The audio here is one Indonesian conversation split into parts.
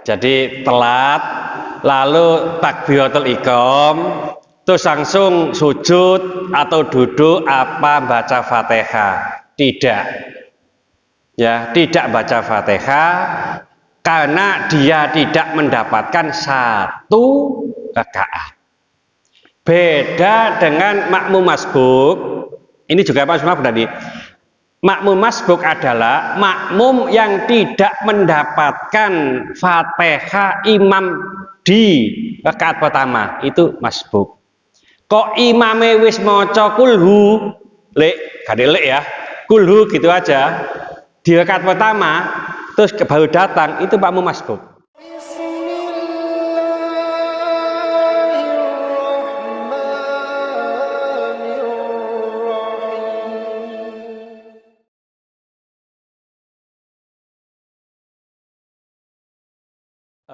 Jadi telat, lalu takbiratul ihram, terus langsung sujud atau duduk apa baca Fatihah? Tidak. Ya, tidak baca Fatihah karena dia tidak mendapatkan satu rakaat. Beda dengan makmum masbuk. Ini juga makmum tadi. Makmum masbuk adalah makmum yang tidak mendapatkan Fatihah imam di rakaat pertama, itu masbuk. Kok imame wis maca kulhu, lek gadelek ya, kulhu gitu aja di rakaat pertama, terus baru datang, itu makmum masbuk.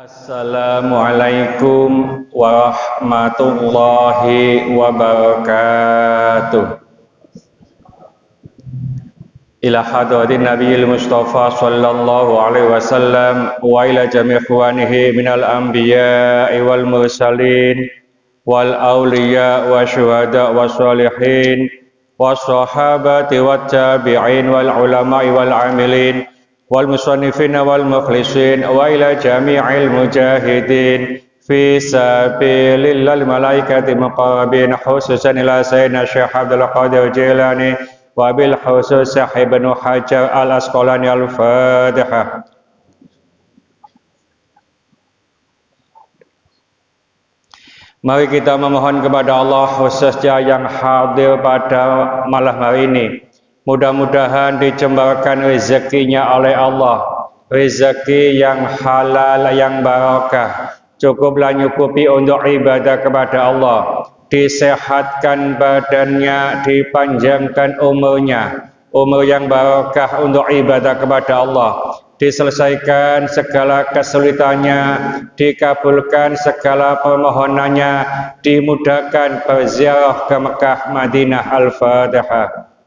Assalamualaikum warahmatullahi wabarakatuh. Ila hadratin Nabiyil Mustafa sallallahu alaihi wasallam wa ila jami' ikhwanihi minal anbiya'i wal mursalin wal awliya wa syuhada wa salihin wa sahabati wat tabi'in wal ulama'i wal amilin wal musannifina wal mukhlisin wa ila jami'il mujahidin fi sabilillahil malaikati muqarrabin khususan ila sayyidina Syekh Abdul Qadir Jilani wa bil khusus Syekh Ibnu Hajar Al Asqalani. Al-Fatihah. Mari kita memohon kepada Allah khususnya yang hadir pada malam hari ini. Mudah-mudahan dicembarkan rezekinya oleh Allah, rezeki yang halal, yang barakah, cukuplah nyukupi untuk ibadah kepada Allah, disehatkan badannya, dipanjangkan umurnya, umur yang barakah untuk ibadah kepada Allah, diselesaikan segala kesulitannya, dikabulkan segala permohonannya, dimudahkan berziarah ke Mekah Madinah. Al-Fatihah.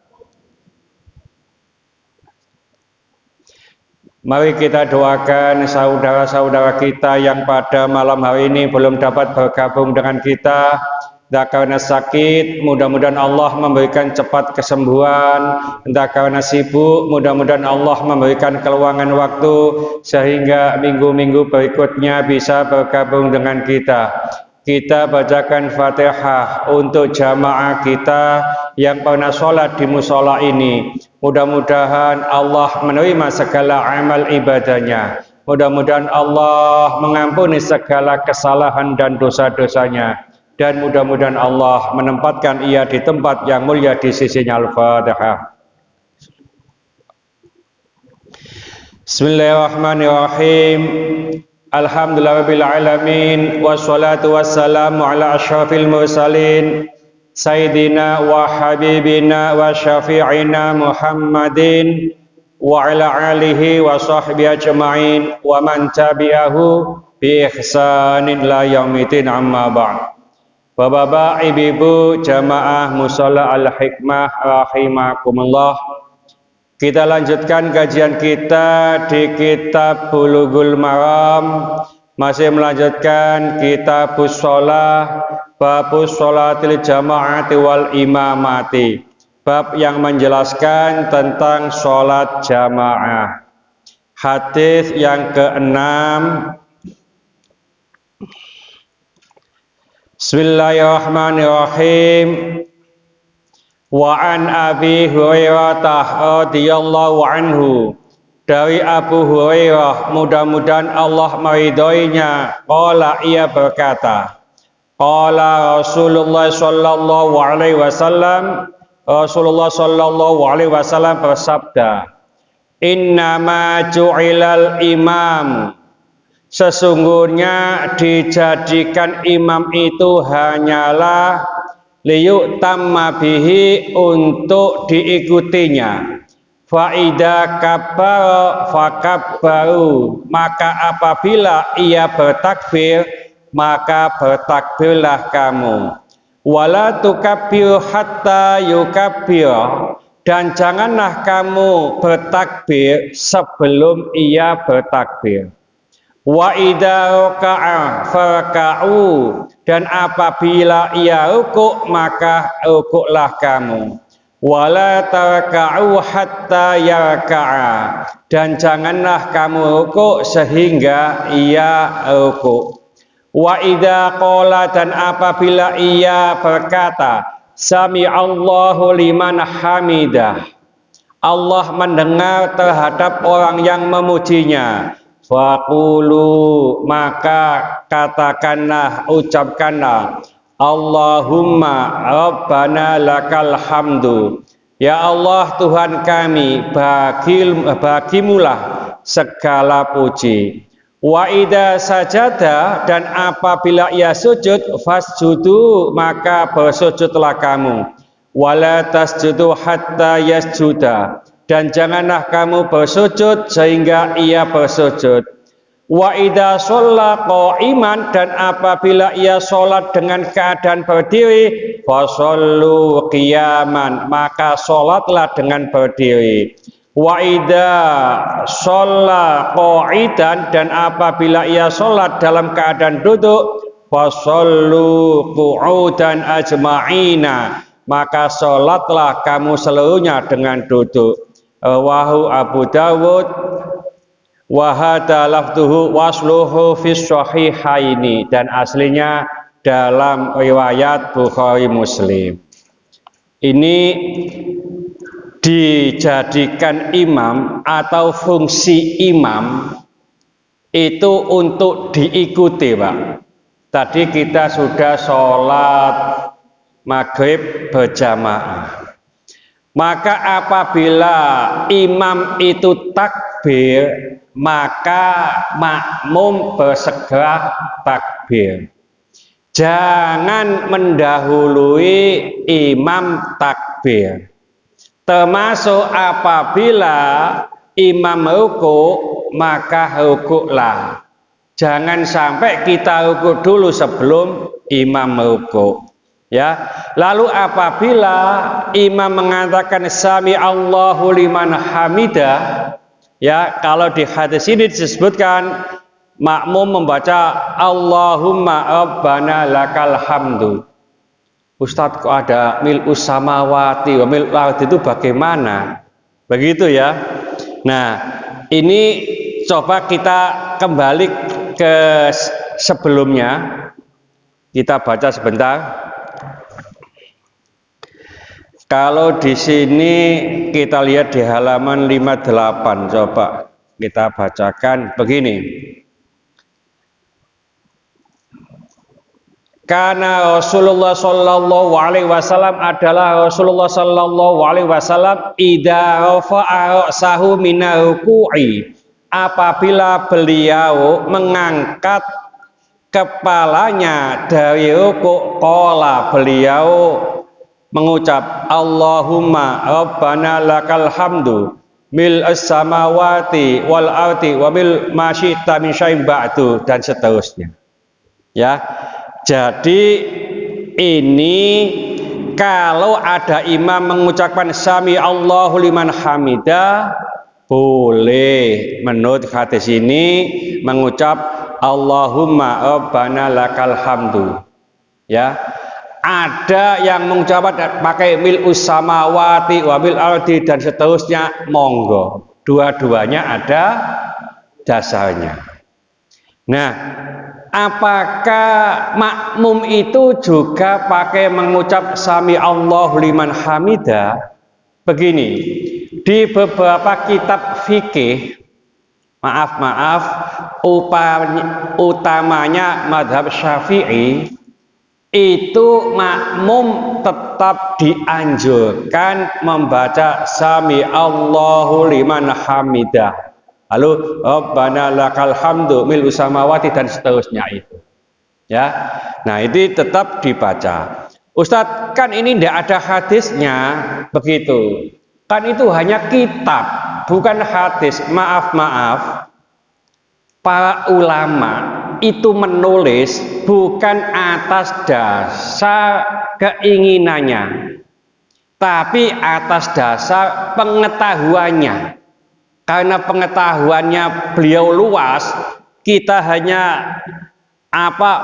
Mari kita doakan saudara-saudara kita yang pada malam hari ini belum dapat bergabung dengan kita, entah karena sakit, mudah-mudahan Allah memberikan cepat kesembuhan, entah karena sibuk, mudah-mudahan Allah memberikan keluangan waktu sehingga minggu-minggu berikutnya bisa bergabung dengan kita. Kita bacakan Fatihah untuk jamaah kita yang pernah sholat di musola ini. Mudah-mudahan Allah menerima segala amal ibadahnya. Mudah-mudahan Allah mengampuni segala kesalahan dan dosa-dosanya. Dan mudah-mudahan Allah menempatkan ia di tempat yang mulia di sisinya. Al-Fatihah. Bismillahirrahmanirrahim. Alhamdulillahirabbil alamin wassalatu wassalamu ala asyrafil mursalin sayyidina wa habibina wa syafi'ina Muhammadin wa ala alihi wa sahbihi ajma'in wa man tabi'ahu bi ihsanin la yaumidin. Amma ba'd. Bapak-bapak, ibu-ibu jamaah mushola Al-Hikmah rahimakumullah, kita lanjutkan kajian kita di kitab Bulughul Maram, masih melanjutkan kitab shalah, babus sholatil jama'ati wal imamati, bab yang menjelaskan tentang sholat jamaah. Hadis yang ke-6. Bismillahirrahmanirrahim. Wa an Abi Hurairah radhiyallahu anhu, dari Abu Hurairah, mudah-mudahan Allah meridhoinya, qala, ia berkata, qala Rasulullah sallallahu alaihi wasallam, Rasulullah sallallahu alaihi wasallam bersabda, innama ju'ilal imam, sesungguhnya dijadikan imam itu hanyalah liyutamma bihi, untuk diikutinya. Faida kabbara fakabbaru, maka apabila ia bertakbir, maka bertakbirlah kamu. Wala tukabbir hatta yukabbir, dan janganlah kamu bertakbir sebelum ia bertakbir. Wa idza raka'a farka'u, dan apabila ia rukuk maka rukuklah kamu. Wala tarka'u hatta yarka'a, dan janganlah kamu rukuk sehingga ia rukuk. Wa idza qala, dan apabila ia berkata sami Allahu liman hamidah, Allah mendengar terhadap orang yang memujinya, faqulu, maka katakanlah, ucapkanlah, Allahumma rabbana lakal hamdu, ya Allah Tuhan kami, bagimulah segala puji. Wa idza sajada, dan apabila ia sujud, fasjudu, maka bersujudlah kamu. Wala tasjudu hatta yasjuda, dan janganlah kamu bersujud sehingga ia bersujud. Wa idza shalla qa'iman, dan apabila ia sholat dengan keadaan berdiri, fasallu qiyaman, maka sholatlah dengan berdiri. Wa idza shalla qa'idan, dan apabila ia sholat dalam keadaan duduk, fasallu qu'udan ajma'ina, maka sholatlah kamu seluruhnya dengan duduk. Rawahu Abu Dawud wa hadza lafdhuhu wasluhu fis sahihaini, dan aslinya dalam riwayat Bukhari Muslim. Ini dijadikan imam atau fungsi imam itu untuk diikuti, Pak. Tadi kita sudah sholat maghrib berjamaah, maka apabila imam itu takbir, maka makmum bersegera takbir. Jangan mendahului imam takbir. Termasuk apabila imam rukuk, maka rukuklah. Jangan sampai kita rukuk dulu sebelum imam rukuk. Ya, lalu apabila imam mengatakan sami Allahu liman hamidah, ya, kalau di hadis ini disebutkan makmum membaca Allahumma rabbana lakal hamdu. Ustadz, kok ada mil'us samawati wa mil'ul ardi, itu bagaimana? Begitu ya. Nah, ini coba kita kembali ke sebelumnya. Kita baca sebentar. Kalau di sini kita lihat di halaman 58, coba kita bacakan begini. Karena Rasulullah Shallallahu Alaihi Wasallam adalah Rasulullah Shallallahu Alaihi Wasallam idza rafa'a ra'sahu minar ruku'i, apabila beliau mengangkat kepalanya dari rukuk, qala, beliau mengucap Allahumma rabbana lakal hamdu mil as-samawati wal ardi wa mil ma syi'ta min syai'in ba'du, dan seterusnya. Ya. Jadi ini kalau ada imam mengucapkan sami Allahu liman hamidah, boleh menurut hadis ini mengucap Allahumma rabbana lakal hamdu. Ya. Ada yang mengucapkan pakai mil'us samawati wa mil ardi dan seterusnya, monggo. Dua-duanya ada dasarnya. Nah, apakah makmum itu juga pakai mengucap sami Allahu liman hamidah? Begini, di beberapa kitab fikih, utamanya mazhab Syafi'i, itu makmum tetap dianjurkan membaca sami Allahu liman hamidah, lalu rabbana lakal hamdu mil samawati dan seterusnya itu. Ya. Nah, ini tetap dibaca. Ustadz, kan ini tidak ada hadisnya. Begitu. Kan itu hanya kitab, bukan hadis. Maaf. Para ulama itu menulis bukan atas dasar keinginannya, tapi atas dasar pengetahuannya. Karena pengetahuannya beliau luas, kita hanya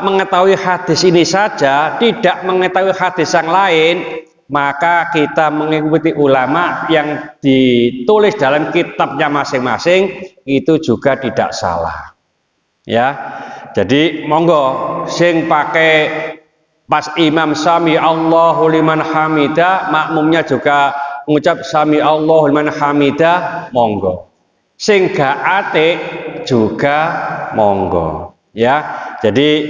mengetahui hadis ini saja, tidak mengetahui hadis yang lain, maka kita mengikuti ulama yang ditulis dalam kitabnya masing-masing itu juga tidak salah. Ya, jadi monggo sing pakai pas imam sami Allahu liman hamidah, makmumnya juga mengucap sami Allahu liman hamidah, monggo. Sing gak atik juga monggo. Ya, jadi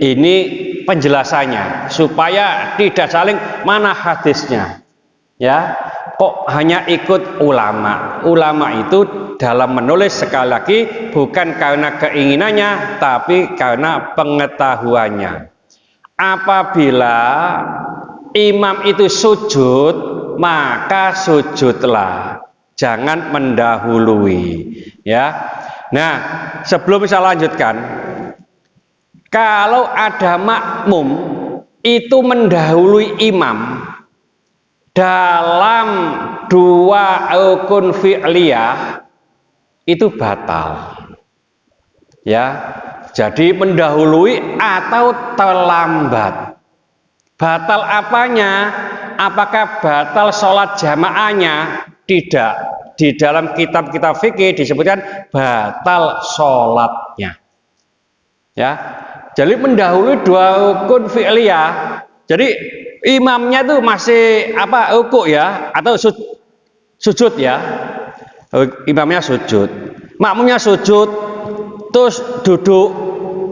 ini penjelasannya supaya tidak saling mana hadisnya. Ya, kok hanya ikut ulama. Ulama itu dalam menulis sekali lagi bukan karena keinginannya, tapi karena pengetahuannya. Apabila imam itu sujud, maka sujudlah, jangan mendahului. Ya, nah sebelum saya lanjutkan, kalau ada makmum itu mendahului imam dalam dua rukun fi'liyah itu batal. Ya, jadi mendahului atau terlambat. Batal apanya? Apakah batal sholat jamaahnya? Tidak. Di dalam kitab-kitab fikih disebutkan batal sholatnya. Ya, jadi mendahului dua rukun fi'liyah. Jadi imamnya tuh masih rukuk ya atau sujud ya. Imamnya sujud, makmumnya sujud, terus duduk,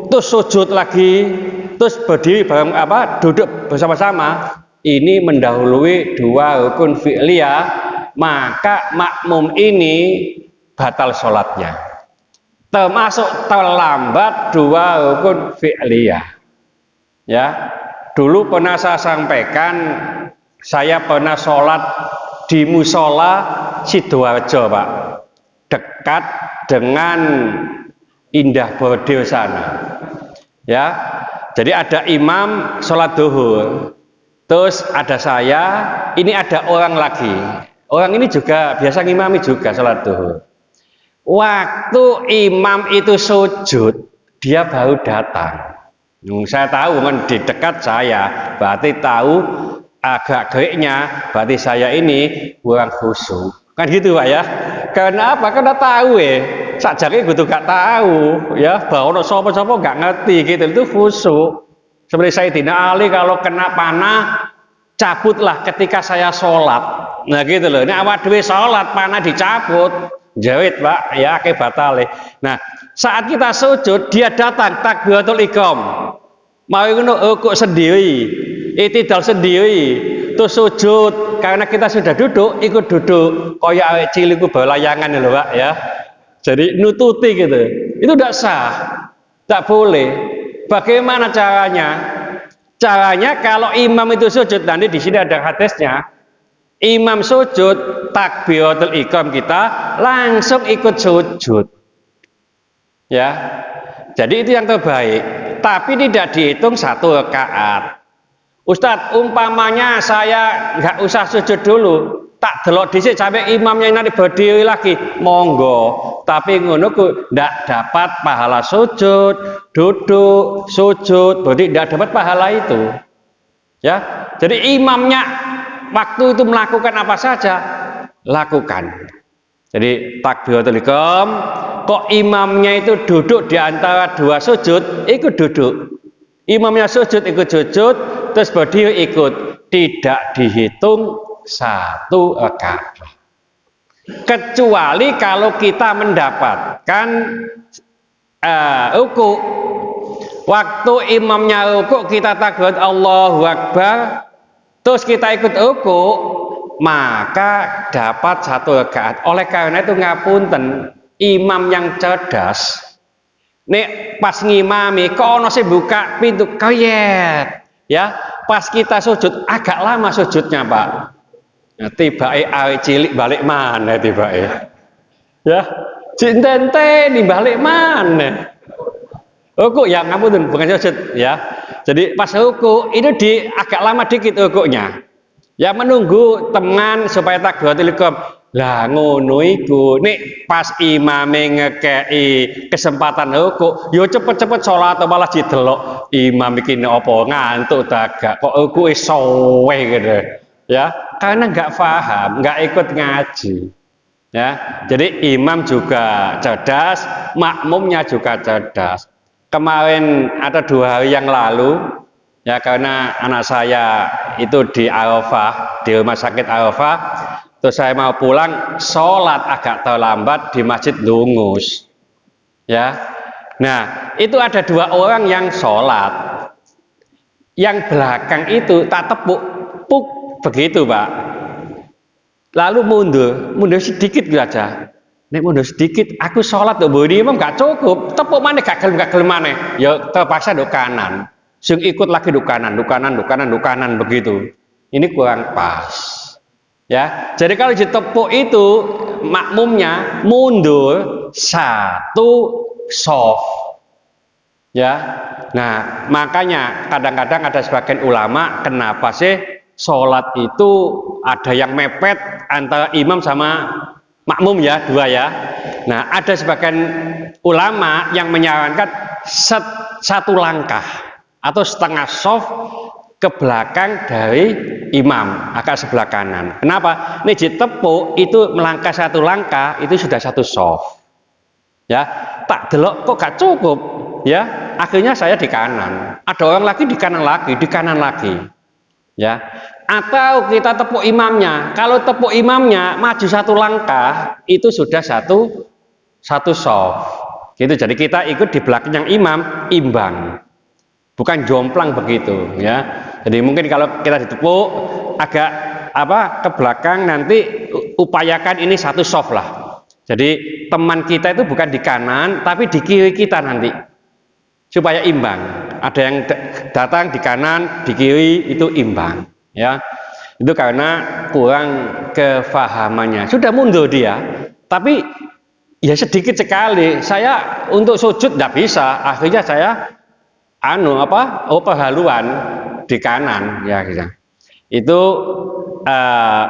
terus sujud lagi, terus berdiri bareng duduk bersama-sama. Ini mendahului dua rukun fi'liyah, maka makmum ini batal sholatnya. Termasuk terlambat dua rukun fi'liyah. Ya, dulu pernah saya sampaikan, saya pernah sholat di musola Sidoarjo, Pak, dekat dengan Indah Bordil sana. Ya, jadi ada imam sholat duhur, terus ada saya, ini ada orang lagi. Orang ini juga biasa ngimami juga sholat duhur. Waktu imam itu sujud, dia baru datang. Saya tahu kan di dekat saya, berarti tahu agak gereknya, berarti saya ini kurang khusyuk. Kan gitu Pak ya. Karena apa? Karena tahu sakjane kudu gak tahu ya, bahwa sapa-sapa gak ngerti gitu, itu khusyuk. Seperti Sayyidina Ali kalau kena panah cabutlah ketika saya sholat. Nah gitu loh. Ini awak dhewe sholat panah dicabut. Jawit Pak ya, ke batale. Nah, saat kita sujud dia datang takbiratul ihram. Mau ngono rukuk sendiri, i'tidal sendiri, terus sujud karena kita sudah duduk, ikut duduk. Kaya awake cilik ku balayangan lho Pak ya. Jadi nututi gitu. Itu tidak sah. Tak boleh. Bagaimana caranya? Caranya kalau imam itu sujud, nanti di sini ada hadisnya. Imam sujud, takbiratul ihram kita langsung ikut sujud. Ya. Jadi itu yang terbaik. Tapi tidak dihitung satu rakaat. Ustadz, umpamanya saya nggak usah sujud dulu, tak delok dhisik sampai imamnya nanti berdiri lagi, monggo. Tapi ngono ku ndak dapat pahala sujud, duduk, sujud, berarti ndak dapat pahala itu. Ya. Jadi imamnya waktu itu melakukan apa saja, lakukan. Jadi takbiratul ihram, kok imamnya itu duduk di antara dua sujud, ikut duduk. Imamnya sujud, ikut sujud, terus berdiri ikut. Tidak dihitung satu rakaat. Kecuali kalau kita mendapatkan rukuk. Waktu imamnya rukuk kita takbir Allahu Akbar, terus kita ikut rukuk, maka dapat satu rakaat. Oleh karena itu ngapunten, imam yang cerdas nek pas ngimami kok ono sing buka pintu kayet ya, pas kita sujud agak lama sujudnya Pak. Nah, tibake awake cilik balik mana tibake ya, cintente di balik mana rukuk ya, ngapunten bukan sujud ya. Jadi pas rukuk itu agak lama dikit rukuknya ya, menunggu teman supaya takbiratul ihram. Lah ngono iku nek pas imame ngekei kesempatan kok yo cepet-cepet salat malah didelok imam iki apa ngantuk gak kok aku wis sowe gitu ya karena nggak paham nggak ikut ngaji ya jadi imam juga cerdas makmumnya juga cerdas kemarin ada 2 hari yang lalu ya karena anak saya itu di Arafah di rumah sakit Arafah terus saya mau pulang sholat agak terlambat di Masjid Dungus ya nah itu ada 2 orang yang sholat yang belakang itu tak tepuk puk begitu Pak lalu mundur sedikit aja nek mundur sedikit aku sholat tuh bodi imam gak cukup tepuk mana gak gelem mana ya terpaksa do kanan sing ikut lagi do kanan begitu ini kurang pas ya jadi kalau ditepuk itu makmumnya mundur 1 soft ya nah makanya kadang-kadang ada sebagian ulama kenapa sih sholat itu ada yang mepet antara imam sama makmum ya 2 ya nah ada sebagian ulama yang menyarankan 1 langkah atau setengah soft ke belakang dari imam agak sebelah kanan kenapa? Ini ditepuk itu melangkah 1 langkah itu sudah 1 soft ya tak delok kok gak cukup ya akhirnya saya di kanan ada orang lagi di kanan lagi ya atau kita tepuk imamnya kalau tepuk imamnya maju 1 langkah itu sudah satu soft gitu jadi kita ikut di belakang imam imbang bukan jomplang begitu ya jadi mungkin kalau kita ditepuk agak ke belakang nanti upayakan ini 1 soft lah jadi teman kita itu bukan di kanan tapi di kiri kita nanti supaya imbang ada yang datang di kanan di kiri itu imbang ya itu karena kurang kefahamannya sudah mundur dia tapi ya sedikit sekali saya untuk sujud tidak bisa akhirnya saya haluan di kanan ya gitu. Itu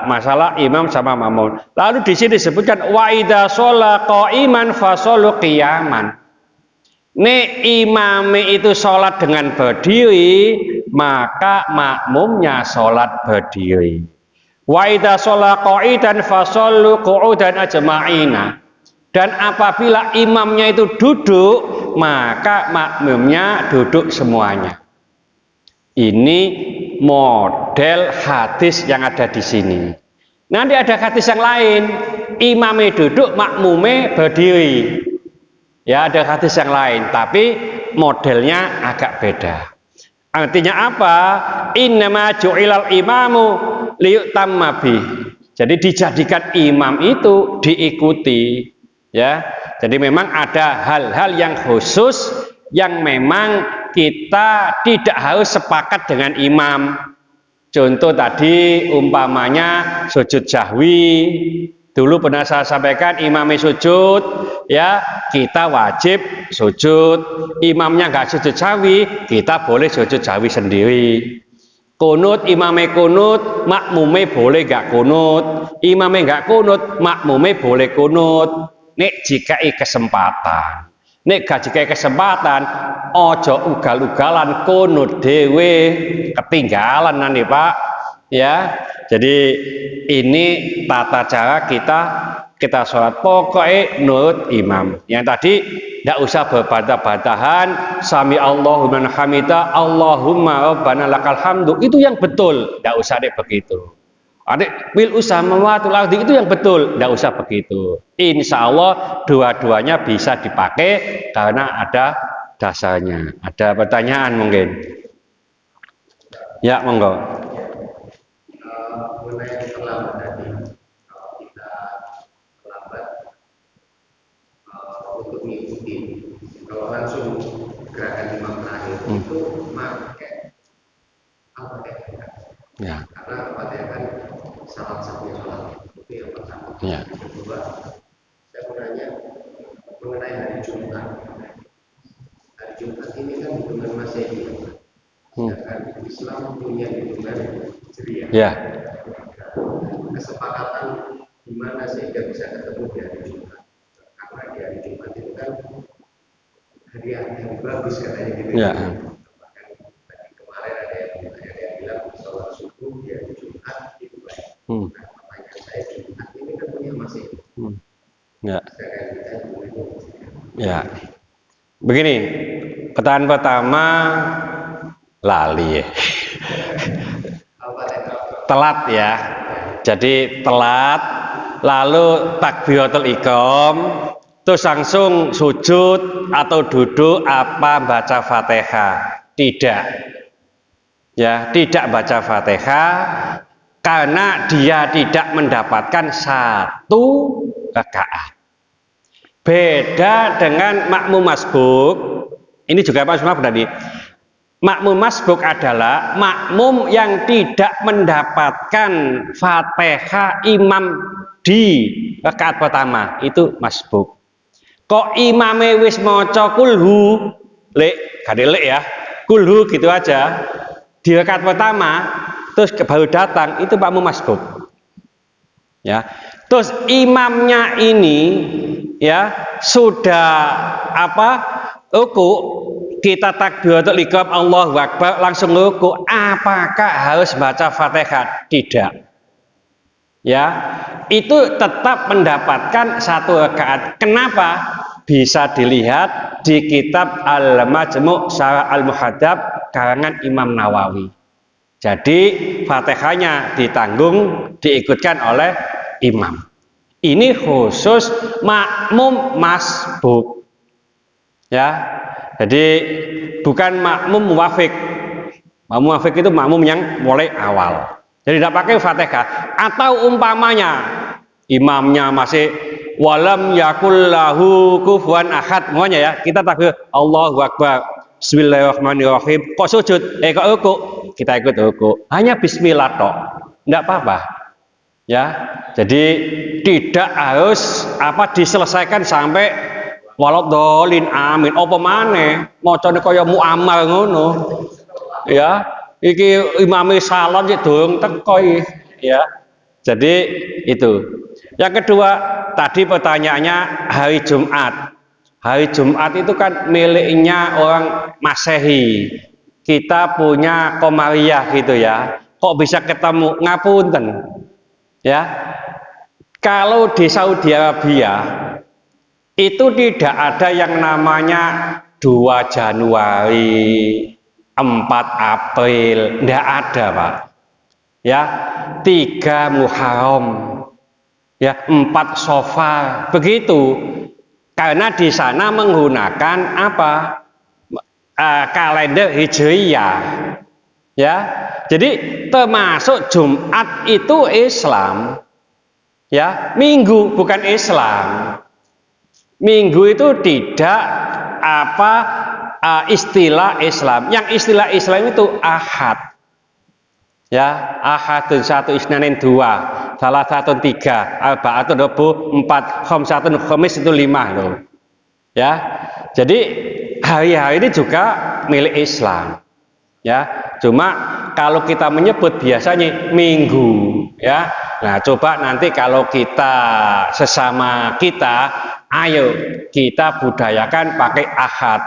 masalah imam sama makmum. Lalu di sini disebutkan wa idza shalla qa'iman fa shallu qiyaman. Nek imame itu sholat dengan berdiri maka makmumnya sholat berdiri. Wa idza shalla qa'idan fa shallu qu'udan ajma'ina. Dan apabila imamnya itu duduk, maka makmumnya duduk semuanya. Ini model hadis yang ada di sini. Nanti ada hadis yang lain, imamnya duduk, makmumnya berdiri. Ya, ada hadis yang lain, tapi modelnya agak beda. Artinya apa? Innama ju'ilal imamu liyutamma bih. Jadi dijadikan imam itu diikuti. Ya, jadi memang ada hal-hal yang khusus yang memang kita tidak harus sepakat dengan imam. Contoh tadi umpamanya sujud jahwi. Dulu pernah saya sampaikan imamnya sujud, ya kita wajib sujud. Imamnya nggak sujud jahwi, kita boleh sujud jahwi sendiri. Kunut imamnya kunut, makmumnya boleh nggak kunut. Imamnya nggak kunut, makmumnya boleh kunut. Nek jika kesempatan nek gak jika kesempatan ojo ugal-ugalan kunut dewe ketinggalan nanti Pak ya jadi ini tata cara kita sholat pokoknya nurut imam yang tadi tidak usah berbantah-bantahan sami Allahumma hamida Allahumma rabbana lakal hamdu itu yang betul tidak usah deh begitu adik bil samawati wal ardi itu yang betul tidak usah begitu insya Allah dua-duanya bisa dipakai karena ada dasarnya ada pertanyaan mungkin ya monggo mengenai terlambat tadi kalau kita terlambat untuk mengikuti kalau langsung gerakan imam terakhir itu pakai al-fatihah ya karena al-fatihah kan salah satunya sholat itu yang pertama ya kedua saya mau nanya mengenai hari Jumat ini kan hitungan Masehi sedangkan Islam punya hitungan Hijriah ya kesepakatan gimana sehingga bisa ketemu di hari Jumat? Karena di hari Jumat itu kan hari bagus katanya gitu. Ya. Bahkan tadi kemarin ada yang bilang sholat subuh di hari Jumat itu baik. Nah, pertanyaan saya Jumat ini kan punya masih. Ya. Sedangkan kita itu. Ya. Begini, pertanyaan pertama lali ya. Telat ya. Jadi telat, lalu takbiratul ihram, terus langsung sujud atau duduk apa baca Fatihah? Tidak. Ya, tidak baca Fatihah karena dia tidak mendapatkan satu rakaat. Beda dengan makmum masbuk. Ini juga Pak Suma berarti. Makmum masbuk adalah makmum yang tidak mendapatkan Fatihah imam di rakaat pertama, itu masbuk. Kok imame wis maca kulhu, lek gak ya, kulhu gitu aja di rakaat pertama, terus baru datang, itu makmum masbuk. Ya, terus imamnya ini ya sudah ruku, kita takbiratul ihram Allahu Akbar langsung ruku, apakah harus baca Fatihah? Tidak. Ya, itu tetap mendapatkan satu rakaat. Kenapa? Bisa dilihat di kitab Al-Majmu' Syarah Al-Muhadzab karangan Imam Nawawi. Jadi Fatihahnya ditanggung, diikutkan oleh imam. Ini khusus makmum masbuk. Ya. Jadi bukan makmum muwafiq. Makmum muwafiq itu makmum yang mulai awal. Jadi tidak pakai Fatihah. Atau umpamanya imamnya masih walam yakul lahu kufuwan ahad, semuanya ya. Kita takbir Allahu Akbar. Bismillahirrahmanirrahim. Kok sujud? Kok ruku? Kita ikut ruku. Hanya bismillah tok. Tidak apa-apa. Ya. Jadi tidak harus diselesaikan sampai waladhdallin amin. Apa maneh macane kaya muammar ngono. Ya, iki imame salam sik durung teko ya. Jadi itu. Yang kedua, tadi pertanyaannya hari Jumat. Hari Jumat itu kan miliknya orang Masehi. Kita punya Komariah gitu ya. Kok bisa ketemu? Ngapunten. Ya. Kalau di Saudi Arabia itu tidak ada yang namanya 2 Januari, 4 April, tidak ada Pak. Ya, 3 Muharram, ya 4 Safar, begitu. Karena di sana menggunakan kalender Hijriyah. Ya, jadi termasuk Jumat itu Islam. Ya, Minggu bukan Islam. Minggu itu tidak istilah Islam. Yang istilah Islam itu Ahad. Ya, Ahadun 1, Isnanin 2, Salasatun 3, Arba'atun 4, Khamsatun Khamis itu 5 loh. Ya. Jadi hari-hari ini juga milik Islam. Ya, cuma kalau kita menyebut biasanya Minggu, ya. Nah, coba nanti kalau kita sesama kita, ayo kita budayakan pakai Ahad.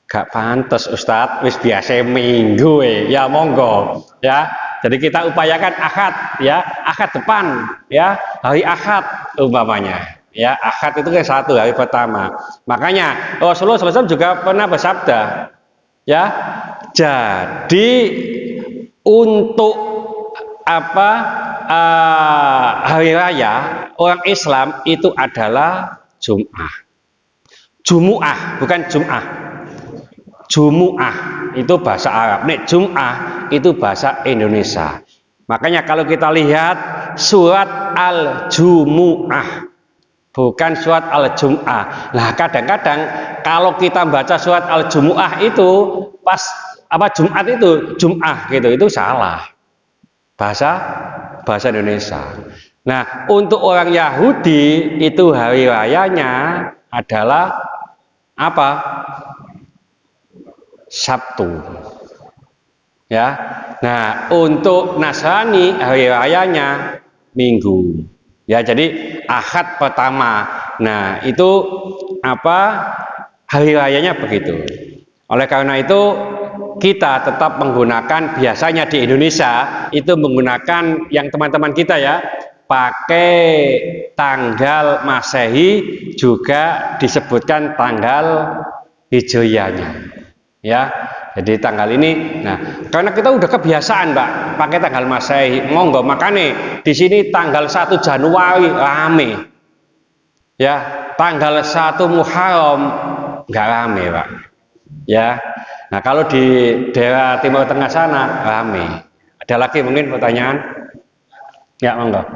Gak pantas Ustadz, wis biasa Minggu ya monggo, ya. Jadi kita upayakan Ahad, ya, Ahad depan, ya, hari Ahad umpamanya. Ya, Ahad itu kan satu hari pertama. Makanya Rasulullah SAW juga pernah bersabda, ya, jadi untuk hari raya orang Islam itu adalah Jumu'ah, bukan Jum'ah. Jumu'ah itu bahasa Arab, nek Jum'ah itu bahasa Indonesia. Makanya kalau kita lihat surat Al-Jumu'ah, bukan surat Al-Jum'ah. Nah, kadang-kadang kalau kita baca surat Al-Jumu'ah itu pas Jumat itu Jum'ah gitu, itu salah. Bahasa Indonesia. Nah, untuk orang Yahudi itu hari rayanya adalah Sabtu. Ya. Nah, untuk Nasrani hari rayanya Minggu. Ya, jadi Ahad pertama. Nah, itu hari rayanya begitu. Oleh karena itu kita tetap menggunakan, biasanya di Indonesia itu menggunakan yang teman-teman kita ya, pakai tanggal Masehi, juga disebutkan tanggal Hijriyahnya. Ya, jadi tanggal ini, nah karena kita udah kebiasaan Mbak pakai tanggal Masehi, monggo makanya di sini tanggal 1 Januari rame, ya tanggal 1 Muharram nggak rame Pak, ya. Nah kalau di daerah Timur Tengah sana rame. Ada lagi mungkin pertanyaan? Ya monggo.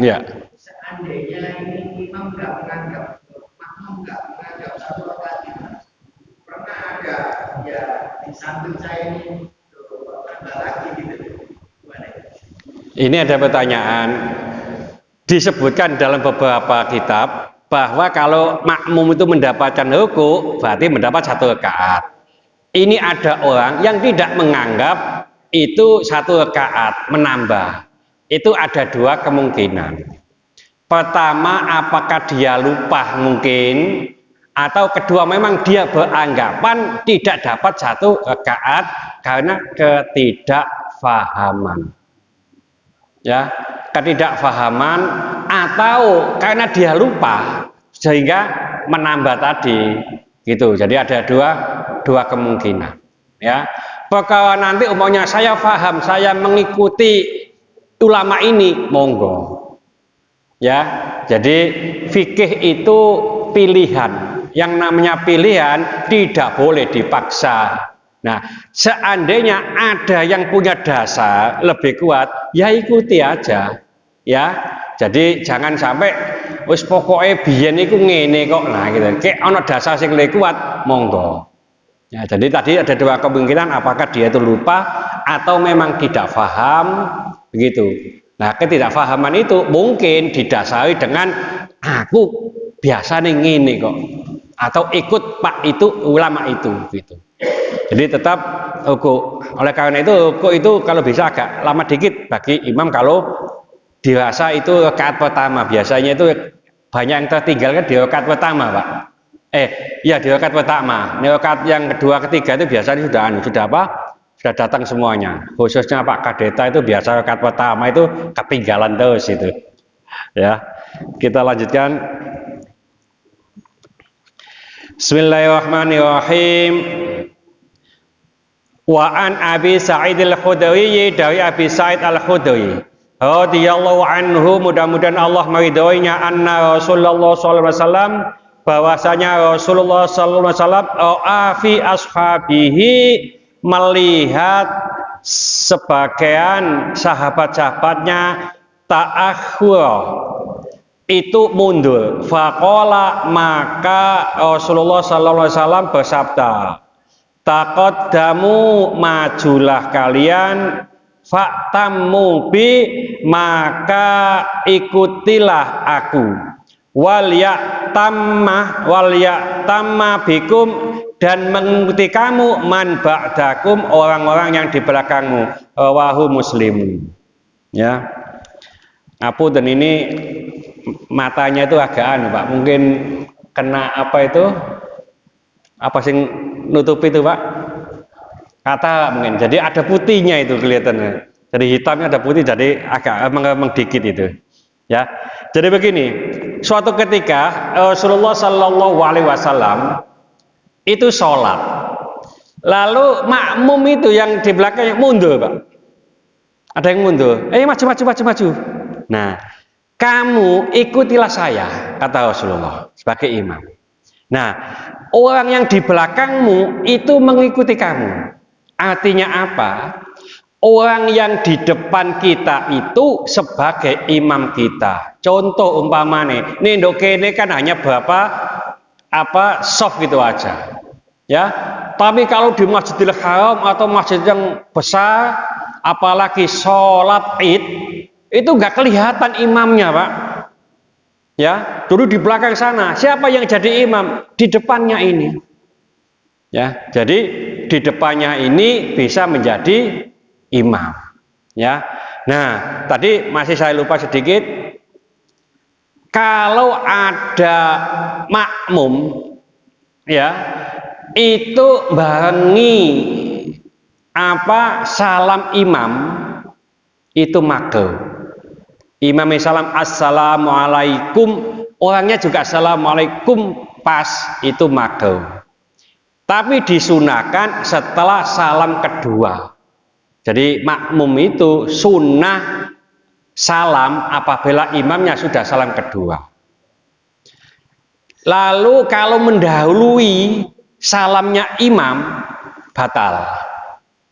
Ya. Seandainya ini imam nggak menganggap, makmum nggak menganggap satu rakaat itu, pernah ada ya di samping saya ini tambah lagi gitu. Gimana? Ini ada pertanyaan. Disebutkan dalam beberapa kitab bahwa kalau makmum itu mendapatkan ruku berarti mendapat 1 rakaat. Ini ada orang yang tidak menganggap itu 1 rakaat menambah. Itu ada 2 kemungkinan. Pertama, apakah dia lupa mungkin, atau kedua memang dia beranggapan tidak dapat 1 rakaat karena ketidakfahaman. Ya, ketidakfahaman atau karena dia lupa sehingga menambah tadi gitu. Jadi ada dua kemungkinan, ya. Perkara nanti umumnya saya paham, saya mengikuti ulama ini, monggo, ya. Jadi fikih itu pilihan, yang namanya pilihan tidak boleh dipaksa. Nah, seandainya ada yang punya dasar lebih kuat, ya ikuti aja, ya. Jadi jangan sampai wis pokoknya biyen iku ngene kok, nah gitu. Kayak ana dasar sing lebih kuat, monggo. Ya, jadi tadi ada 2 kemungkinan, apakah dia itu lupa atau memang tidak paham, begitu. Nah, ketidakfahaman itu mungkin didasari dengan aku biasa nih ngene kok, atau ikut pak itu ulama itu, gitu. Jadi tetap ruku. Oleh karena itu ruku itu kalau bisa agak lama dikit bagi imam kalau dirasa itu rakaat pertama. Biasanya itu banyak yang tertinggal kan di rakaat pertama Pak. Ya di rakaat pertama. Di rakaat yang kedua ketiga itu biasanya sudah sudah datang semuanya. Khususnya Pak Kadeta itu biasa rakaat pertama itu ketinggalan terus itu. Ya, kita lanjutkan. Bismillahirrahmanirrahim. Wa an Abi Sa'id al-Khudri, dari Abi Sa'id al-Khudri radhiyallahu anhu, mudah-mudahan Allah meridhoinya, anna Rasulullah sallallahu alaihi wasallam, bahwasanya Rasulullah sallallahu alaihi wasallam fi ashabihi, melihat sebagian sahabat-sahabatnya ta'akhur, itu mundur. Faqala, maka Rasulullah sallallahu alaihi wasallam bersabda, taqaddamu, majulah kalian, fa'tammu bi, maka ikutilah aku, wal ya'tamma bikum, dan mengikuti kamu, man ba'dakum, orang-orang yang di belakangmu. Rawahu Muslim. Ya, Apu, dan ini matanya itu agak Pak, mungkin kena apa itu, apa sing nutup itu Pak, kata mungkin, jadi ada putihnya itu kelihatannya, jadi hitamnya ada putih, jadi agak emang dikit itu, ya. Jadi begini, suatu ketika Rasulullah Shallallahu Alaihi Wasallam itu sholat, lalu makmum itu yang di belakangnya mundur Pak, ada yang mundur, maju. Nah, kamu ikutilah saya, kata Rasulullah sebagai imam. Nah, orang yang di belakangmu itu mengikuti kamu. Artinya apa? Orang yang di depan kita itu sebagai imam kita. Contoh umpamane, nendok kene kan hanya berapa soft gitu aja. Ya. Tapi kalau di Masjidil Haram atau masjid yang besar, apalagi sholat Id, itu nggak kelihatan imamnya, Pak. Ya, dulu di belakang sana, siapa yang jadi imam? Di depannya ini. Ya, jadi di depannya ini bisa menjadi imam. Ya. Nah, tadi masih saya lupa sedikit. Kalau ada makmum, ya, itu barengi salam imam, itu makruh. Imam salam assalamualaikum, orangnya juga assalamualaikum pas, itu makruh. Tapi disunahkan setelah salam kedua. Jadi makmum itu sunnah salam apabila imamnya sudah salam kedua. Lalu kalau mendahului salamnya imam, batal.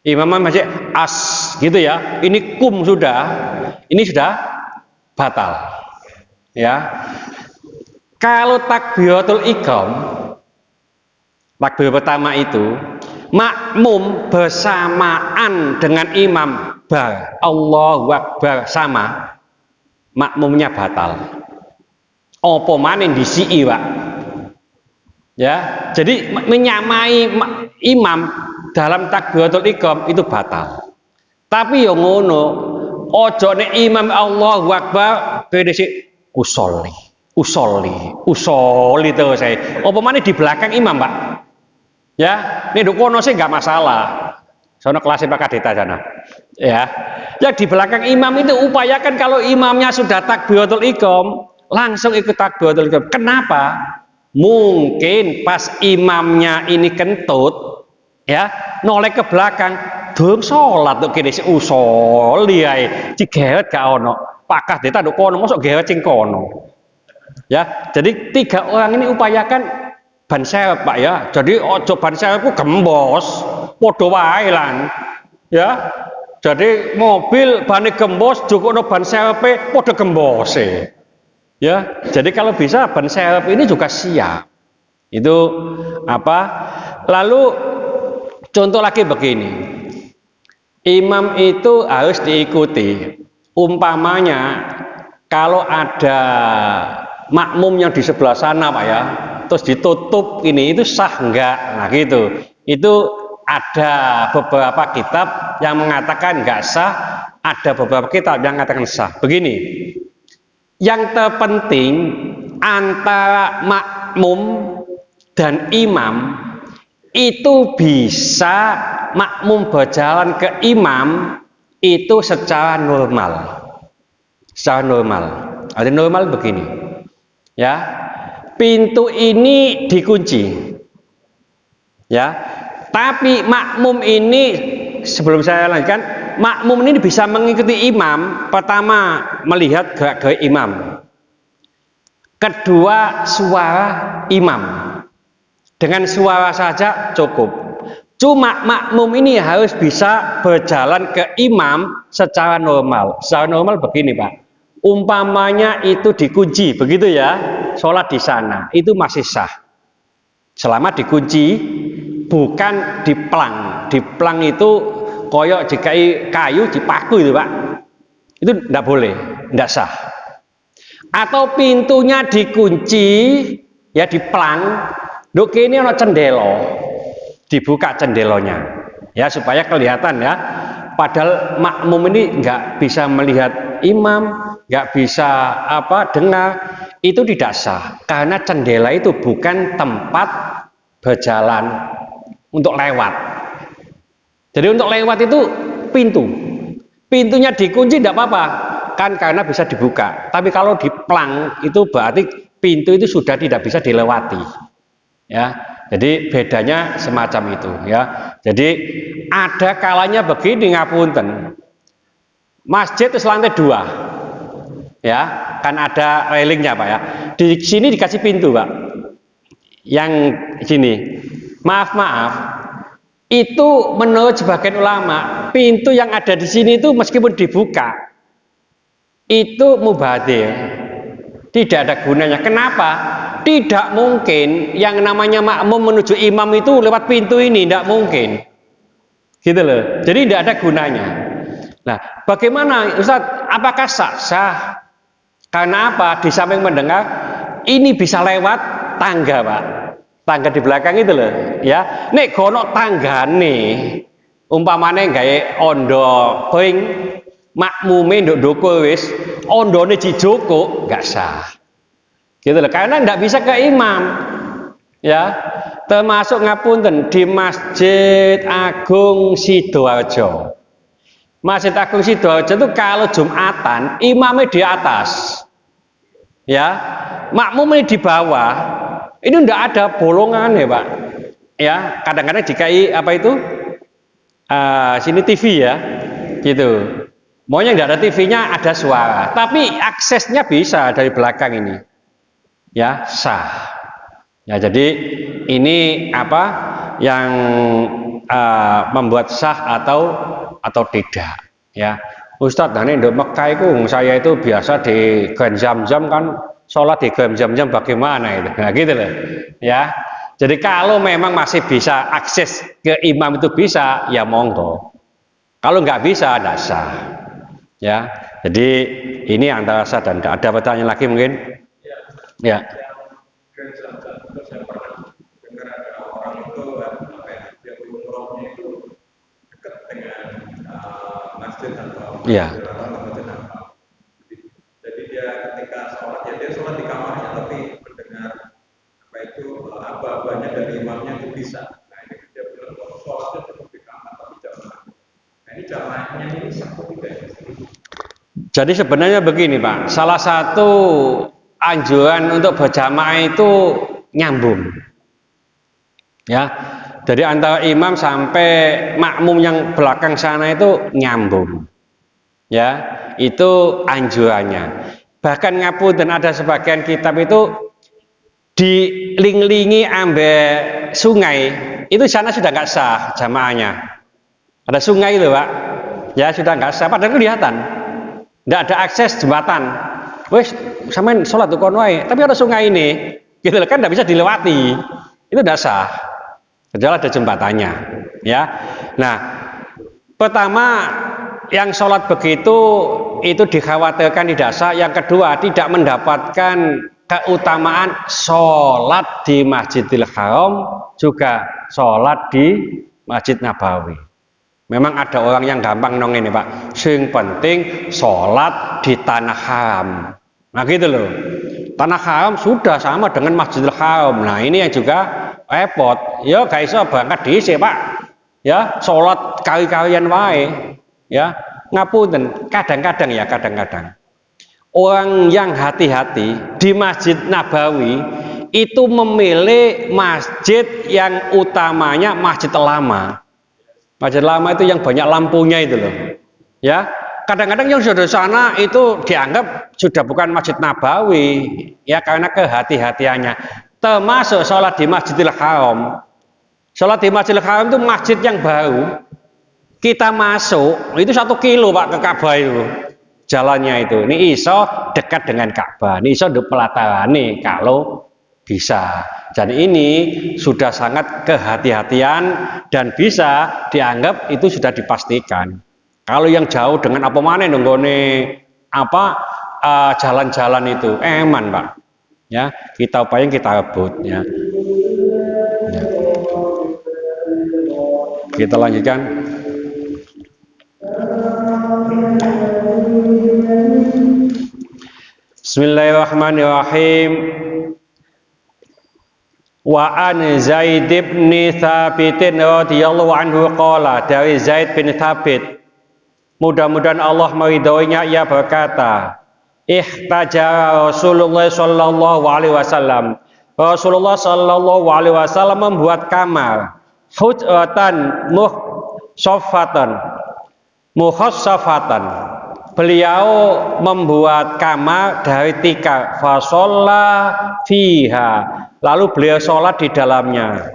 Imamnya masih as gitu ya, ini kum sudah, ini sudah batal. Ya. Kalau takbiratul ihram, takbir pertama itu makmum bersamaan dengan imam bar Allahu Akbar sama, makmumnya batal. Apa maning disiki, Pak? Ya, jadi menyamai imam dalam takbiratul ihram itu batal. Tapi yo ngono, ojo nek imam Allahu Akbar beda sih usolli terus saya. Apa maning di belakang imam, Pak? Ya, ini dukono sih nggak masalah. Sono kelasnya Pak Kadeta sana. Ya, di belakang imam itu upayakan kalau imamnya sudah takbiratul ihram langsung ikut takbiratul ihram. Kenapa? Mungkin pas imamnya ini kentut, ya, noleh ke belakang, durung sholat tuh kene si usoli ae, digeret gak ono. Pak Kadeta dukono mosok geret sing kono. Ya, jadi 3 orang ini upayakan ban serep, Pak, ya. Jadi ojo ban serepku gembos, podo wae lan. Ya. Jadi mobil bane gembos, jukukno ban serepe podo gembose. Ya. Jadi kalau bisa ban serep ini juga siap. Itu apa? Lalu contoh lagi begini. Imam itu harus diikuti. Umpamanya kalau ada makmum yang di sebelah sana, Pak, ya, terus ditutup ini, itu sah enggak? Nah gitu, itu ada beberapa kitab yang mengatakan enggak sah, ada beberapa kitab yang mengatakan sah. Begini, yang terpenting antara makmum dan imam itu bisa makmum berjalan ke imam itu secara normal. Secara normal. Ada normal begini. Ya. Pintu ini dikunci. Ya. Tapi makmum ini sebelum saya lanjutkan, makmum ini bisa mengikuti imam. Pertama, melihat gerak-gerik imam. Kedua, suara imam. Dengan suara saja cukup. Cuma makmum ini harus bisa berjalan ke imam secara normal. Secara normal begini, Pak. Umpamanya itu dikunci, begitu ya. Sholat di sana, itu masih sah. Selama dikunci, bukan diplang. Diplang itu koyok dikai kayu dipaku itu, Pak. Itu tidak boleh, tidak sah. Atau pintunya dikunci, ya diplang. Dok ini ada cendelo, dibuka cendelonya, ya supaya kelihatan ya. Padahal makmum ini nggak bisa melihat imam, nggak bisa dengar, itu tidak sah karena cendela itu bukan tempat berjalan untuk lewat. Jadi untuk lewat itu pintunya dikunci tidak apa-apa kan karena bisa dibuka. Tapi kalau diplang itu berarti pintu itu sudah tidak bisa dilewati. Ya, jadi bedanya semacam itu ya. Jadi ada kalanya begini ngapunten. Masjid itu lantai 2. Ya, kan ada railingnya, Pak, ya. Di sini dikasih pintu, Pak. Yang sini. Maaf. Itu menurut sebagian ulama, pintu yang ada di sini itu meskipun dibuka itu mubazir. Tidak ada gunanya. Kenapa? Tidak mungkin yang namanya makmum menuju imam itu lewat pintu ini, tidak mungkin. Gitu loh. Jadi tidak ada gunanya. Nah, bagaimana Ustaz? Apakah sah? Sah. Karena apa? Di samping mendengar, ini bisa lewat tangga, Pak. Tangga di belakang itu loh, ya. Nek gono tanggane, umpamane gawe ondo koing makmume nduk doko wis, ondone jijoko nggak sah. Gitu loh, karena nggak bisa ke imam. Ya, termasuk ngapunten di Masjid Agung Sidoarjo. Masjid Agung Sidoarjo itu kalau Jumatan imamnya di atas, ya, makmumnya di bawah. Ini enggak ada bolongan ya Pak. Ya, kadang-kadang dikai apa itu? Sini TV ya, gitu. Maunya enggak ada TV-nya, ada suara. Tapi aksesnya bisa dari belakang ini, ya sah. Ya, jadi ini apa yang membuat sah atau tidak, ya. Ustadz, nah ini di Mekah itu saya itu biasa di Grand Zam-Zam kan, sholat di Grand Zam-Zam bagaimana itu, nah gitu loh, ya. Jadi kalau memang masih bisa akses ke imam itu bisa, ya monggo. Kalau nggak bisa, tidak sah, ya. Jadi ini antara sah dan tidak. Ada pertanyaan lagi mungkin? Ya. Saya pernah dengar ada orang itu dia umrohnya itu dekat dengan masjid atau masjid apa. Jadi dia ketika sholat ya dia sholat di kamarnya tapi mendengar apa itu aba-abanya dari imamnya itu bisa. Nah ini dia bilang kalau sholatnya tetap di kamar tapi jamaah. Nah ini jamaahnya ini satu tidak. Jadi sebenarnya begini Pak, salah satu anjuran untuk berjamaah itu nyambung, ya. Dari antara imam sampai makmum yang belakang sana itu nyambung, ya. Itu anjurannya. Bahkan ngapunten ada sebagian kitab itu diling-lingi ambek sungai, itu sana sudah nggak sah jamaahnya. Ada sungai itu Pak, ya sudah nggak sah. Padahal kelihatan, nggak ada akses jembatan. Wes, samain sholat tuh kono wae, tapi ada sungai ini. Gitu kan tidak bisa dilewati, itu tidak sah kecuali ada jembatannya, ya. Nah, pertama yang sholat begitu itu dikhawatirkan tidak sah. Yang kedua tidak mendapatkan keutamaan sholat di Masjidil Haram juga sholat di Masjid Nabawi. Memang ada orang yang gampang nong ini Pak, sing penting sholat di tanah haram. Nah gitu loh. Tanah haram sudah sama dengan Masjidil Haram. Nah ini yang juga repot. Ya gak iso berangkat dhisik Pak. Ya sholat kali-kalian wae. Ya ngapunten. Kadang-kadang orang yang hati-hati di Masjid Nabawi itu memilih masjid yang utamanya masjid lama. Masjid lama itu yang banyak lampunya itu loh. Ya. Kadang-kadang yang sudah sana itu dianggap sudah bukan Masjid Nabawi, ya karena kehati-hatiannya. Termasuk sholat di Masjidil Haram. Sholat di Masjidil Haram itu masjid yang baru. Kita masuk itu 1 kilo Pak ke Ka'bah itu. Jalannya itu. Ini iso dekat dengan Ka'bah. Ini iso di pelataran nih kalau bisa. Dan ini sudah sangat kehati-hatian dan bisa dianggap itu sudah dipastikan. Kalau yang jauh dengan apa mana nunggone apa jalan-jalan itu eman Pak, ya kita upayain kita rebut ya. Kita lanjutkan. Bismillahirrahmanirrahim. Wa an Zaid bin Thabit radhiyallahu anhu qala, dari Zaid bin Thabit, mudah-mudahan Allah meridhoinya, ia berkata, ihtaja Rasulullah sallallahu alaihi wasallam. Rasulullah sallallahu alaihi wasallam membuat kamar hujratan mukhassafatan. Beliau membuat kamar dari tikar, fasalla fiha, lalu beliau sholat di dalamnya.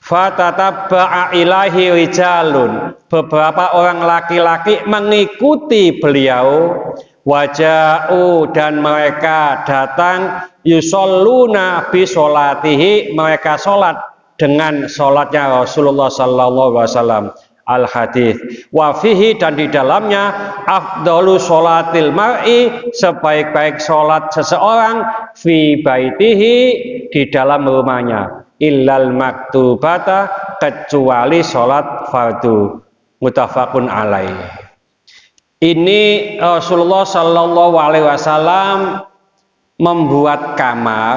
Fatatabba'a ilahi rijalun, beberapa orang laki-laki mengikuti beliau. Waja'u, dan mereka datang, yusalluna bi sholatihi, mereka sholat dengan sholatnya Rasulullah sallallahu alaihi wasallam. al-hadis. Wa fihi, dan di dalamnya, afdalu sholatil mar'i, sebaik-baik sholat seseorang, fi baitihi, di dalam rumahnya, illal maktubata, kecuali sholat fardu. Muttafaqun alaih. Ini Rasulullah Shallallahu Alaihi Wasallam membuat kamar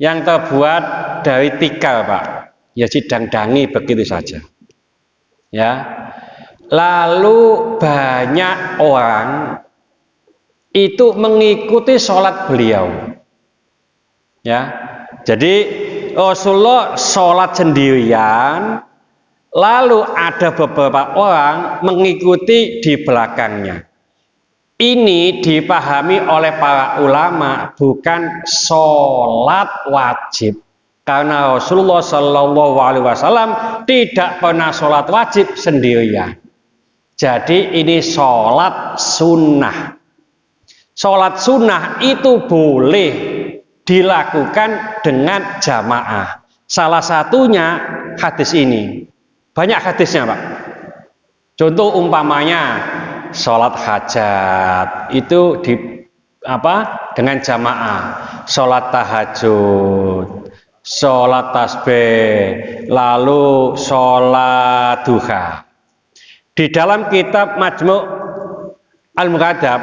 yang terbuat dari tikar, Pak. Ya sidang-dangi begitu saja. Ya. Lalu banyak orang itu mengikuti sholat beliau. Ya. Jadi Rasulullah sholat sendirian, lalu ada beberapa orang mengikuti di belakangnya. Ini dipahami oleh para ulama bukan sholat wajib, karena Rasulullah Shallallahu Alaihi Wasallam tidak pernah sholat wajib sendirian. Jadi ini sholat sunnah. Sholat sunnah itu boleh dilakukan dengan jamaah. Salah satunya hadis ini. Banyak hadisnya, Pak. Contoh umpamanya sholat hajat itu dengan jamaah, sholat tahajud, sholat tasbih, lalu sholat duha. Di dalam kitab Majmu' Al-Muhadzab,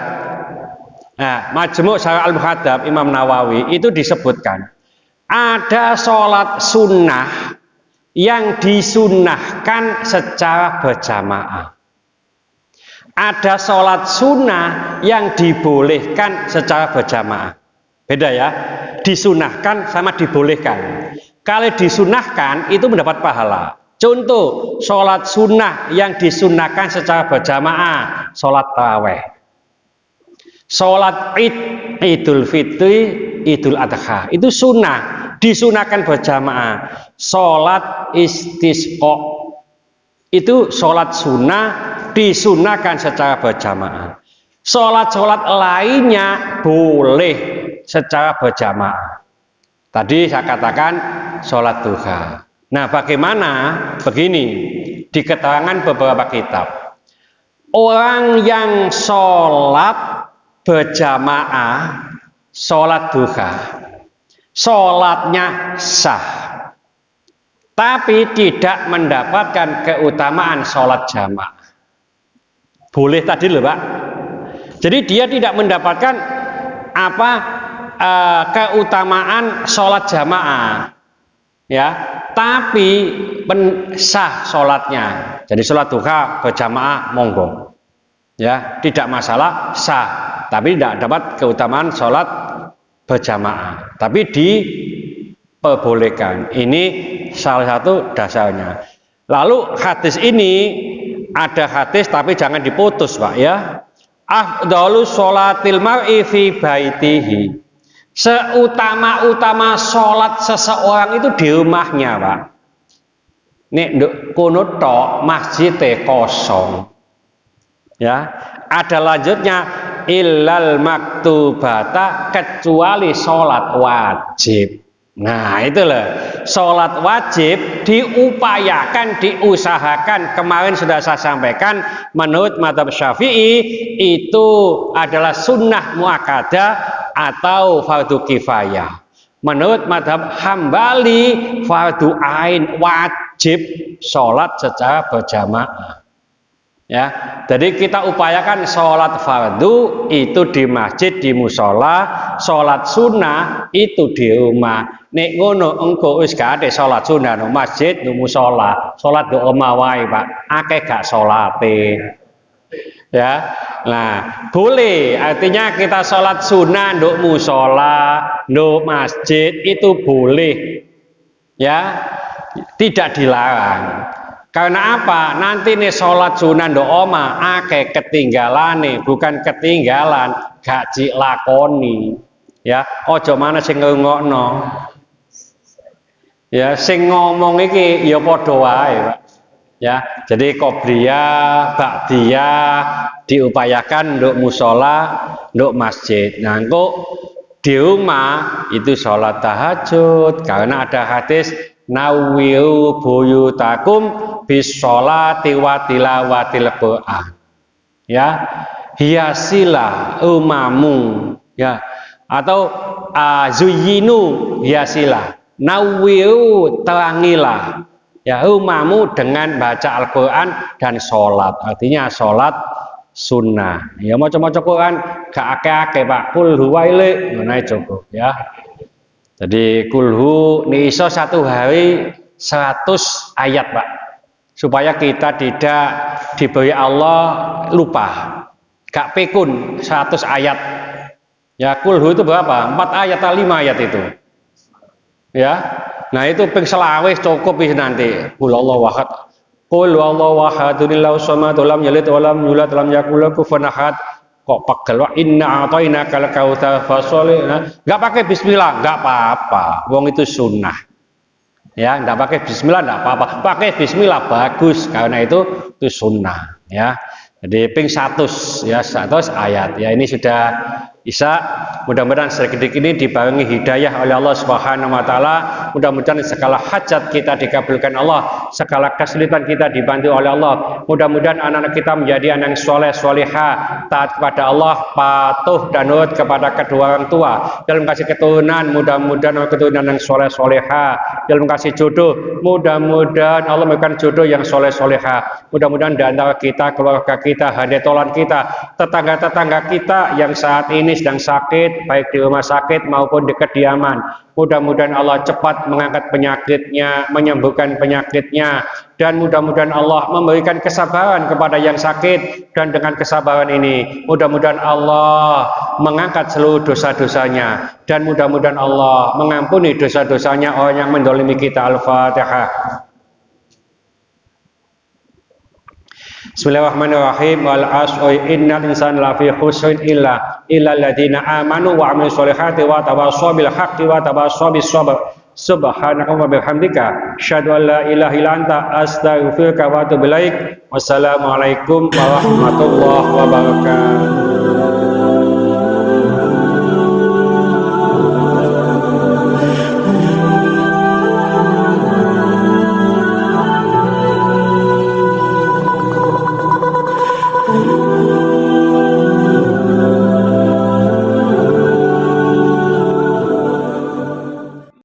Majmu' Syarah Al-Muhadzab Imam Nawawi itu disebutkan ada sholat sunnah yang disunnahkan secara berjamaah. Ada sholat sunnah yang dibolehkan secara berjamaah. Beda ya, disunahkan sama dibolehkan. Kalau disunahkan itu mendapat pahala. Contoh, sholat sunnah yang disunahkan secara berjamaah, sholat tarawih. Sholat Idul Fitri, Idul Adha, itu sunnah, disunahkan berjamaah. Sholat istisqa, itu sholat sunnah, disunahkan secara berjamaah. Sholat-sholat lainnya boleh secara berjamaah. Tadi saya katakan sholat duha. Nah, bagaimana? Begini, di keterangan beberapa kitab, orang yang sholat berjamaah, sholat duha, sholatnya sah, tapi tidak mendapatkan keutamaan sholat jamaah. Boleh tadi loh, Pak. Jadi dia tidak mendapatkan keutamaan sholat jamaah, ya, tapi sah sholatnya. Jadi sholat duha berjamaah monggo, ya, tidak masalah, sah, tapi tidak dapat keutamaan sholat berjamaah, tapi diperbolehkan. Ini salah satu dasarnya. Lalu hadis ini ada hadis, tapi jangan diputus, Pak, ya. Afdalu sholatil mar'i fi baitihi. Seutama-utama sholat seseorang itu di rumahnya, Pak. Nek kono tok masjidnya kosong. Ya, ada lanjutnya, illal maktubata, kecuali sholat wajib. Nah, itu loh, sholat wajib diupayakan, diusahakan. Kemarin sudah saya sampaikan, menurut mazhab Syafi'i itu adalah sunnah muakkadah atau fardu kifayah. Menurut mazhab Hambali fardu ain, wajib sholat secara berjamaah. Ya, jadi kita upayakan sholat fardu itu di masjid, di musola, sholat sunnah itu di rumah. Nek ngono engko wis gak ada sholat sunnah no masjid, no musola, sholat do omah wae, Pak. Akeh gak sholate. Ya, nah boleh. Artinya kita sholat sunnah do musola, do masjid itu boleh. Ya, tidak dilarang. Karena apa? Nanti nih sholat sunnah do oma akeh ketinggalan nih, bukan ketinggalan, gak lakoni. Ya, ojo mana sing ngrungokno. Ya, sing ngomong iki ya padha wae, Pak. Ya, jadi qobliyah, ba'diyah diupayakan untuk musola, untuk masjid. Nah, kok di rumah itu sholat tahajud, karena ada hadis nawiru buyutakum Bisolati wa tilawatil Qur'an. Ya, hiasilah umamu, ya, atau zuyinu, hiasilah, nawwiru, terangilah, ya, umamu dengan baca Al-Quran dan sholat. Artinya sholat sunnah. Ya, maca-maca Quran gak akeh-akeh Pak, kul huwa ile ngono cukup ya. Jadi kulhu ini iso satu hari 100 ayat Pak, supaya kita tidak diberi Allah lupa, gak pikun 100 ayat ya. Kulhu itu berapa? 4 ayat atau 5 ayat itu ya. Nah itu ping selawih cukup nanti. Qul Allahu ahad, qul huwallahu ahadunillahu samad lam yalid wa lam yulad lam yakul lahu kufuwan ahad. Kok pegel wa inna a'tainakal kautsar fasholli. Enggak pakai bismillah enggak apa-apa, wong itu sunnah ya. Enggak pakai bismillah enggak apa-apa, pakai bismillah bagus karena itu sunnah ya. Jadi ping 100 ya, 100 ayat ya. Ini sudah bisa, mudah-mudahan sedikit ini dibarengi hidayah oleh Allah Subhanahu wa taala. Mudah-mudahan segala hajat kita dikabulkan Allah, segala kesulitan kita dibantu oleh Allah. Mudah-mudahan anak-anak kita menjadi anak soleh solehah, taat kepada Allah, patuh dan nurut kepada kedua orang tua. Dalam kasih keturunan, mudah-mudahan keturunan yang soleh solehah. Dalam kasih jodoh, mudah-mudahan Allah memberikan jodoh yang soleh solehah. Mudah-mudahan di antara kita, keluarga kita, hadetolan kita, tetangga-tetangga kita yang saat ini sedang sakit, baik di rumah sakit maupun di kediaman, mudah-mudahan Allah cepat mengangkat penyakitnya, menyembuhkan penyakitnya, dan mudah-mudahan Allah memberikan kesabaran kepada yang sakit, dan dengan kesabaran ini mudah-mudahan Allah mengangkat seluruh dosa-dosanya, dan mudah-mudahan Allah mengampuni dosa-dosanya orang yang mendolimi kita. Al-Fatihah. Bismillahirrahmanirrahim. Wal asri innal insana lafi khusrin illa alladziina amanu wa 'amilus solihati wa tawassaw bil haqqi wa tawassaw bis sabr. Subhanaka wa bihamdika asyhadu an la ilaha illa anta astaghfiruka wa atubu ilaik. Wassalamualaikum warahmatullahi wabarakatuh.